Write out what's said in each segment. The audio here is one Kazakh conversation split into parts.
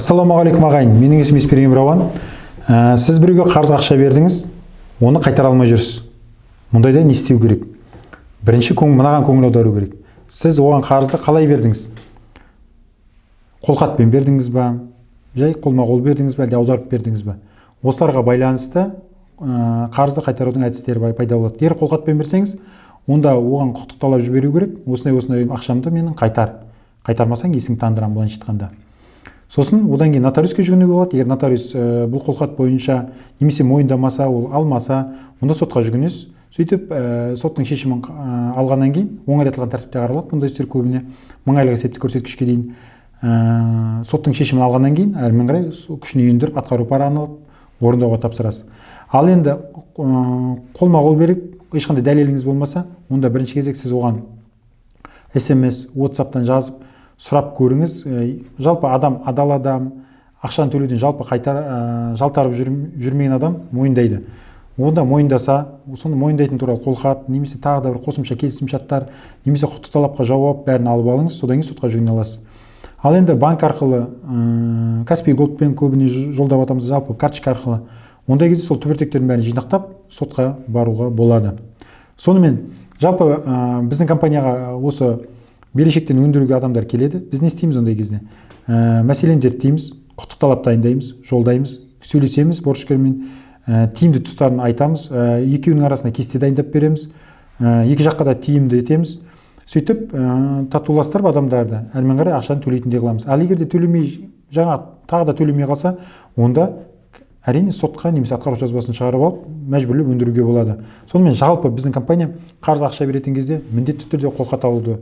Ассалаумағалейкум ағайын, менің есімім Есперген Рауан. Сіз біреуге қарыз ақша бердіңіз, оны қайтара алмай жүрсіз. Мұндайда не істеу керек? Бірінші мынаған көңіл аудару керек. Сіз оған қарызды қалай бердіңіз? Қолхатпен бердіңіз ба? Жай қолма-қол бердіңіз ба, әлде аударып бердіңіз ба? Осыларға байланысты қарызды қайтарудың әдістері пайда болады. Егер қолхатпен берсеңіз, онда оған құқықтық талап жіберу керек. Осындай ақшамды менің қайтармасаң есің тандырам былайша айтқанда. Сосын одан кейін нотариуске жүгінуге болады. Егер нотариус бұл қолхат бойынша немесе мойындамаса, ол алмаса, онда сотқа жүгінесіз. Сөйтіп, соттың шешімін алғаннан кейін оңайлатылған тәртіпте қаралады. Бұндай істер көбіне 1000 айлық есептік көрсеткішке дейін. Соттың шешімін алғаннан кейін әрмен қарай күшіне ендіріп, атқару парағын алып, орындауға тапсырасыз. Ал енді қолма-қол беріп, ешқандай дәлеліңіз болмаса, онда бірінші кезек сіз оған SMS, WhatsApp-тан жазып, сұрап көріңіз. Жалпы адал адам, ақшаны төлеуден жалпы жалтарып жүрмеген адам мойындайды. Онда мойындаса, соны мойындайтын туралы қолхат, немесе тағы да бір қосымша келісімшарттар, немесе құқықтық талапқа жауап бәрін алып алыңыз, содан кейін сотқа жүгіне аласыз. Ал енді банк арқылы, Каспий Голдпен көбіне жолдап атамыз, жалпы карточка арқылы, ондай кезде сол түбіртектердің бәрін жинақтап сотқа баруға болады. Сонымен жалпы біздің компанияға осы берешектен өндіруге адамдар келеді. Біз не істейміз ондай кезде? Мәселені зерттейміз, құқықтық талап дайындаймыз, жолдаймыз, сөйлесеміз борышкермен, тиімді тұстарын айтамыз, екеуінің арасында кесте дайындап береміз, екі жаққа да тиімді етеміз. Сөйтіп татуластырып адамдарды әрмен қарай ақшаны төлейтіндей қыламыз. Ал егер де төлемей, тағы да төлемей қалса, онда әрине сотқа немесе атқарушы жазбасын шығарып алып, мәжбүрлеп өндіруге болады. Сонымен жалпы біздің компания қарыз ақша беретін кезде міндетті түрде қолхат алуды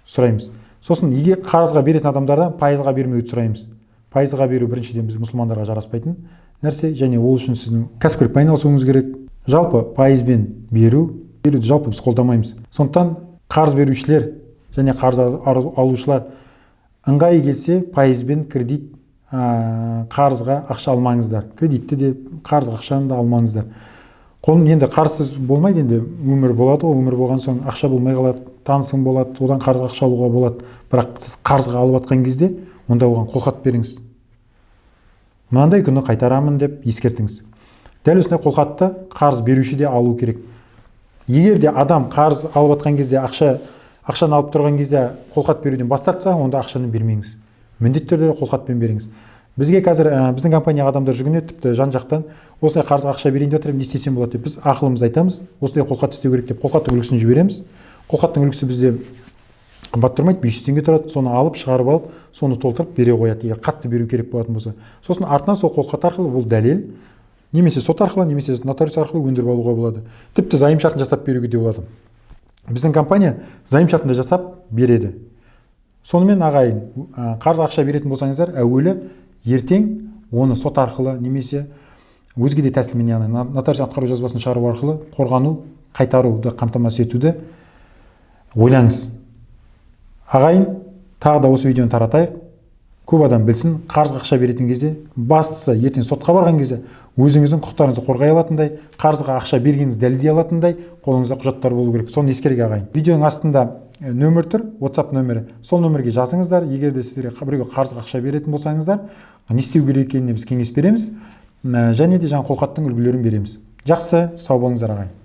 сұраймыз. Сосын егер қарызға беретін адамдардан пайызға бермеуді сұраймыз. Пайызға беру біріншіден біз мұсылмандарға жараспайтын нәрсе, және ол үшін сіздің кәсіпкерлікпен айналысуыңыз керек. Жалпы пайызбен беруді жалпы біз қолдамаймыз. Сондықтан қарыз берушілер және қарыз алушылар ыңғайы келсе пайызбен кредит қарызға ақша алмаңыздар. Кредитті де қарызға ақшаны да алмаңыздар. Енді қарызсыз болмайды, енді өмір болады, өмір болған соң ақша болмай қалады, танысың болады, одан қарызға ақша алуға болады. Бірақ сіз қарызға алып атқан кезде, онда оған қолхат беріңіз. Мынандай күні қайтарамын деп ескертіңіз. Дәл осындай қолхатты қарыз беруші де алу керек. Егер де адам қарыз алып атқан кезде, ақшаны алып тұрған кезде қолхат беруден бас тартса, онда ақшаны бермеңіз. Міндетті түрде қолхатпен беріңіз. Бізге қазір біздің компанияға адамдар жүгінеді, тіпті жан-жақтан осындай қарызға ақша берейін деп отырмын, не істесем болады деп. Біз ақылымызды айтамыз, осындай қолхат істеу керек деп қолхаттың үлгісін жібереміз. Қолхаттың үлгісі бізде қымбат тұрмайды, 500 теңге тұрады, соны алып, шығарып алып, соны толтырып бере қояды, егер қатты беру керек болатын болса. Сосын артынан сол қолхат арқылы бұл дәлел, немесе сот арқылы, немесе нотариус арқылы өндіріп алуға болады. Тіпті займ шартын жасап беруге де болады. Біздің компания займ шартын жасап береді. Сонымен ағайын, қарыз ақша беретін болсаңыздар, әуелі ертең оны сот арқылы немесе өзге де тәсілмен, яғни нотариус атқару жазбасын шығару арқылы қорғану, қайтаруды қамтамасыз етуді ойлаңыз. Ағайын, тағы да осы видеоны таратайық. Көп адам білсін, қарызға ақша беретін кезде, бастысы ертең сотқа барған кезде өзіңіздің құқықтарыңызды қорғай алатындай, қарызға ақша бергеніңізді дәлелдей алатындай қолыңызда құжаттар болу керек. Соны ескеріңіз ағайын. Видеоның астында нөмір тұр, WhatsApp нөмірі. Сол нөмірге жазыңыздар. Егер де сіздерге біреуге қарызға ақша беретін болсаңыздар, не істеу керек екеніне біз кеңес береміз. Және де жаңа қолхаттың үлгілерін береміз. Жақсы, сау болыңыздар ағайын.